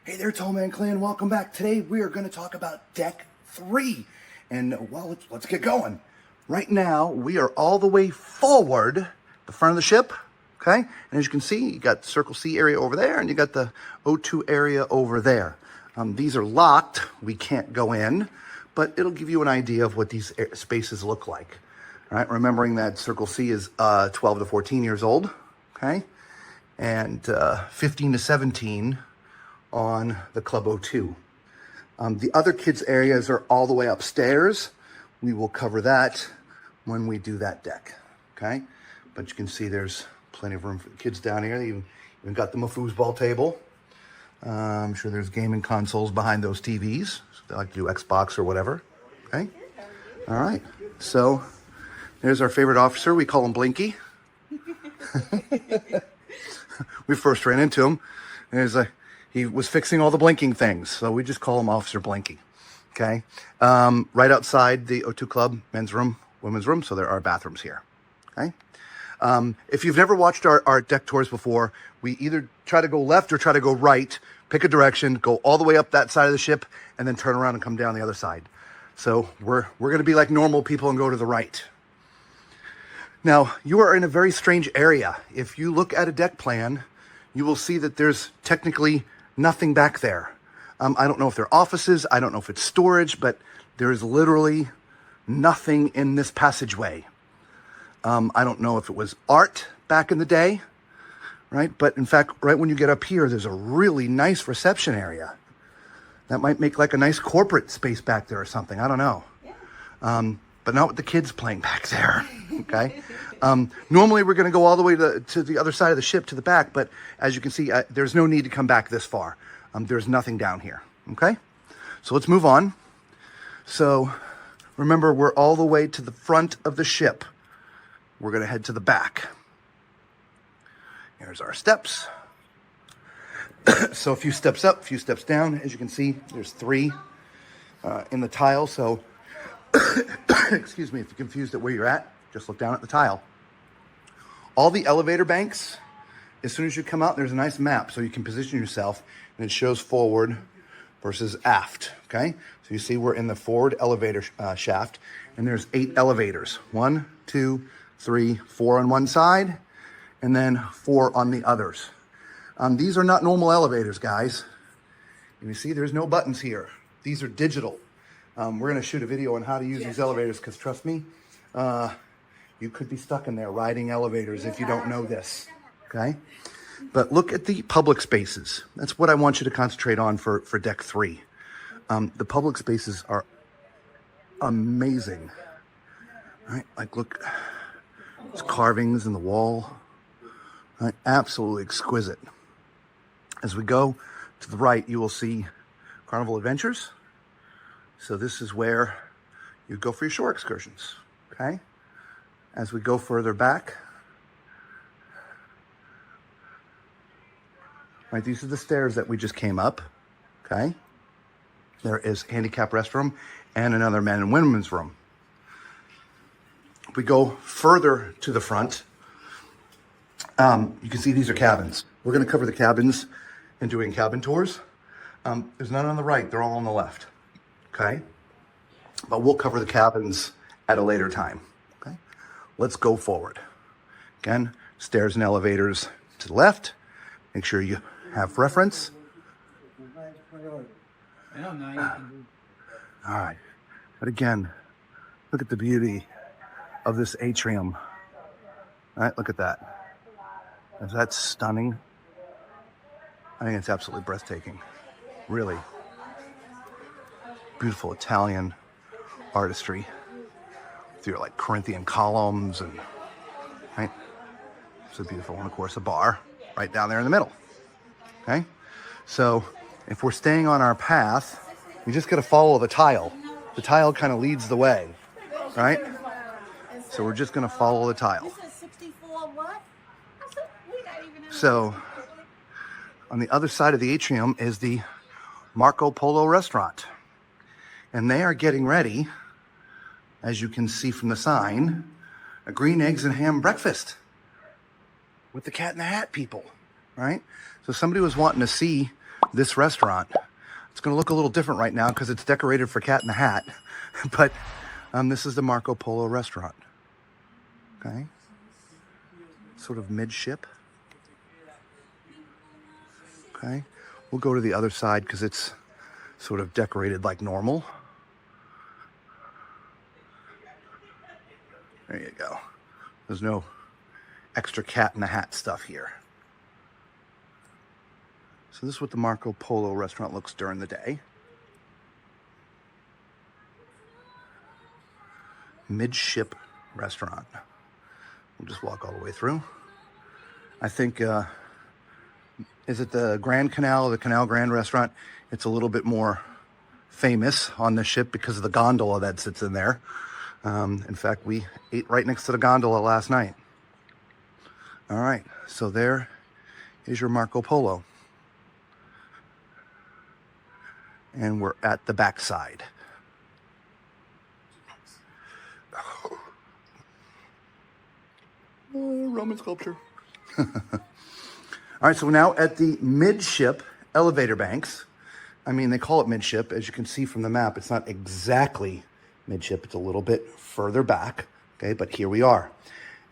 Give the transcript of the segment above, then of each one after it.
Hey there, Tollman Clan. Welcome back. Today we are going to talk about Deck 3. And, well, let's get going. Right now, we are all the way forward, the front of the ship, okay? And as you can see, you got the Circle C area over there, and you got the O2 area over there. These are locked. We can't go in, but it'll give you an idea of what these spaces look like. All right, remembering that Circle C is 12 to 14 years old, okay? And 15 to 17 on the Club O2. The other kids' areas are all the way upstairs. We will cover that when we do that deck, okay? But you can see there's plenty of room for the kids down here. They even got them a foosball table. I'm sure there's gaming consoles behind those TVs. So they like to do Xbox or whatever, okay? All right, so there's our favorite officer. We call him Blinky. We first ran into him. He was fixing all the blinking things, so we just call him Officer Blinky, okay? Right outside the O2 Club, men's room, women's room, so there are bathrooms here, okay? If you've never watched our deck tours before, we either try to go left or try to go right, pick a direction, go all the way up that side of the ship, and then turn around and come down the other side. So we're gonna be like normal people and go to the right. Now, you are in a very strange area. If you look at a deck plan, you will see that there's technically nothing back there. I don't know if they're offices, I don't know if it's storage, but there is literally nothing in this passageway. I don't know if it was art back in the day, right? But in fact, right when you get up here, there's a really nice reception area. That might make like a nice corporate space back there or something, I don't know. But not with the kids playing back there, okay? Normally we're gonna go all the way to the other side of the ship, to the back, but as you can see, there's no need to come back this far. There's nothing down here, okay? So let's move on. So remember, we're all the way to the front of the ship. We're gonna head to the back. Here's our steps. So a few steps up, a few steps down. As you can see, there's 3 in the tile, so excuse me, if you're confused at where you're at, just look down at the tile. All the elevator banks, as soon as you come out, there's a nice map so you can position yourself, and it shows forward versus aft, okay? So you see we're in the forward elevator shaft, and there's 8 elevators. 1, 2, 3, 4 on one side, and then 4 on the others. These are not normal elevators, guys. And you see there's no buttons here. These are digital. We're gonna shoot a video on how to use these elevators, because trust me, you could be stuck in there riding elevators if you don't know this, okay? But look at the public spaces. That's what I want you to concentrate on for Deck 3. The public spaces are amazing, right? Like look, it's carvings in the wall, right? Absolutely exquisite. As we go to the right, you will see Carnival Adventures. So this is where you go for your shore excursions, okay? As we go further back, right, these are the stairs that we just came up, okay? There is handicap restroom and another men and women's room. If we go further to the front, you can see these are cabins. We're gonna cover the cabins and doing cabin tours. There's none on the right, they're all on the left. Okay, but we'll cover the cabins at a later time, okay? Let's go forward. Again, stairs and elevators to the left. Make sure you have reference. All right, but again, look at the beauty of this atrium. All right, look at that. Is that stunning? I think it's absolutely breathtaking, really. Beautiful Italian artistry with your like Corinthian columns, and right, so beautiful. And of course a bar right down there in the middle, okay? So if we're staying on our path, we just got to follow the tile. The tile kind of leads the way, right? So we're just going to follow the tile. So on the other side of the atrium is the Marco Polo restaurant. And they are getting ready, as you can see from the sign, a green eggs and ham breakfast with the Cat in the Hat people, right? So somebody was wanting to see this restaurant. It's going to look a little different right now because it's decorated for Cat in the Hat, but this is the Marco Polo restaurant. Okay, sort of midship. Okay, we'll go to the other side because it's sort of decorated like normal. There you go. There's no extra Cat in the Hat stuff here. So this is what the Marco Polo restaurant looks during the day. Midship restaurant. We'll just walk all the way through. I think, is it the Grand Canal, the Canal Grande restaurant? It's a little bit more famous on the ship because of the gondola that sits in there. In fact, we ate right next to the gondola last night. All right, so there is your Marco Polo. And we're at the back side. Roman sculpture. All right, so we're now at the midship elevator banks. I mean, they call it midship. As you can see from the map, it's not exactly midship. It's a little bit further back, okay? But here we are.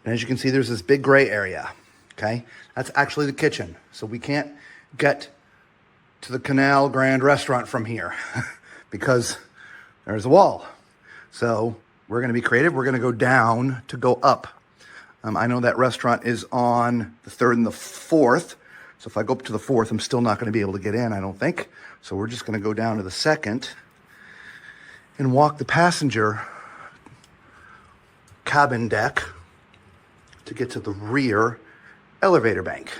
And as you can see, there's this big gray area, okay? That's actually the kitchen. So we can't get to the Canal Grande restaurant from here because there's a wall. So we're going to be creative. We're going to go down to go up. I know that restaurant is on the 3rd and the 4th. So if I go up to the 4th, I'm still not going to be able to get in, I don't think. So we're just going to go down to the 2nd and walk the passenger cabin deck to get to the rear elevator bank.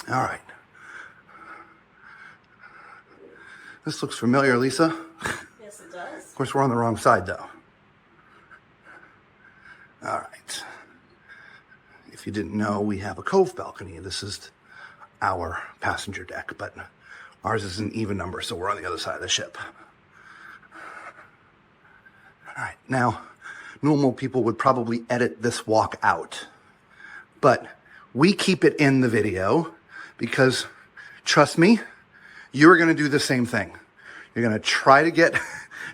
All right. This looks familiar, Lisa. Yes, it does. Of course, we're on the wrong side, though. All right. If you didn't know, we have a cove balcony. This is our passenger deck, but ours is an even number, so we're on the other side of the ship. All right. Now, normal people would probably edit this walk out, but we keep it in the video because, trust me, you're going to do the same thing. You're going to try to get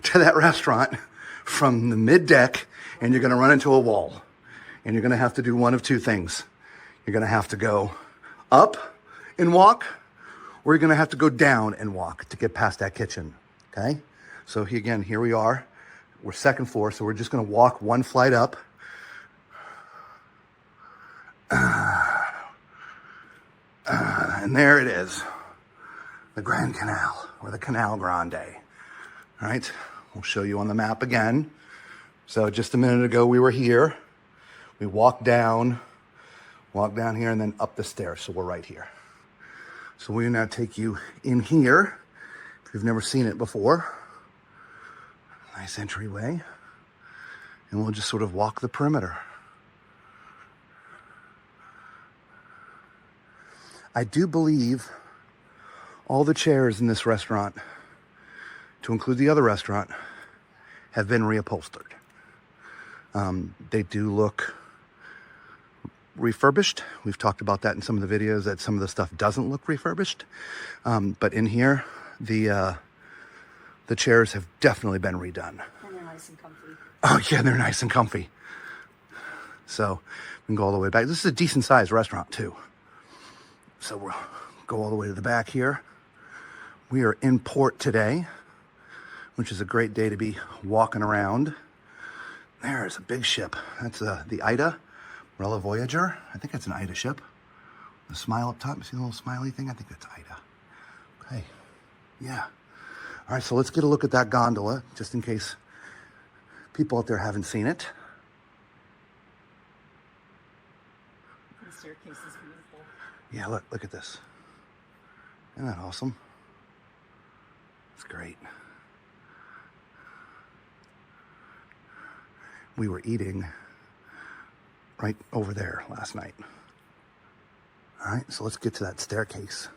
to that restaurant from the mid deck, and you're going to run into a wall. And you're going to have to do one of two things. You're going to have to go up and walk, or you're going to have to go down and walk to get past that kitchen. Okay? So again, here we are. We're 2nd floor, so we're just going to walk one flight up. And there it is. The Grand Canal, or the Canal Grande. All right, we'll show you on the map again. So just a minute ago, we were here. We walked down here, and then up the stairs. So we're right here. So we'll now take you in here, if you've never seen it before. Nice entryway. And we'll just sort of walk the perimeter. I do believe all the chairs in this restaurant, to include the other restaurant, have been reupholstered. They do look refurbished. We've talked about that in some of the videos, that some of the stuff doesn't look refurbished. But in here, the chairs have definitely been redone. And they're nice and comfy. Oh yeah, they're nice and comfy. So we can go all the way back. This is a decent sized restaurant too. So we'll go all the way to the back here. We are in port today, which is a great day to be walking around. There's a big ship. That's the Ida, Rella Voyager. I think that's an Ida ship. The smile up top, you see the little smiley thing? I think that's Ida. Okay, yeah. All right, so let's get a look at that gondola, just in case people out there haven't seen it. The staircase is beautiful. Yeah, look at this. Isn't that awesome? It's great. We were eating right over there last night. All right, so let's get to that staircase.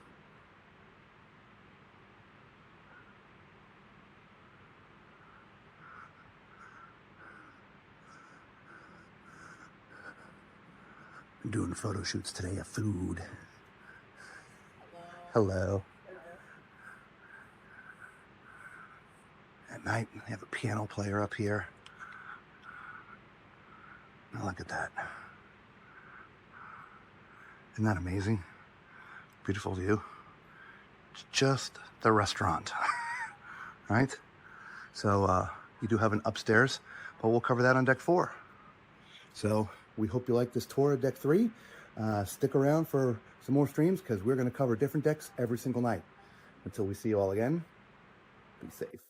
I'm doing photo shoots today of food. I Hello. At night, they have a piano player up here. Now look at that. Isn't that amazing? Beautiful view. It's just the restaurant, right? So you do have an upstairs, but we'll cover that on deck 4. So we hope you like this tour of deck 3. Stick around for some more streams because we're going to cover different decks every single night. Until we see you all again, be safe.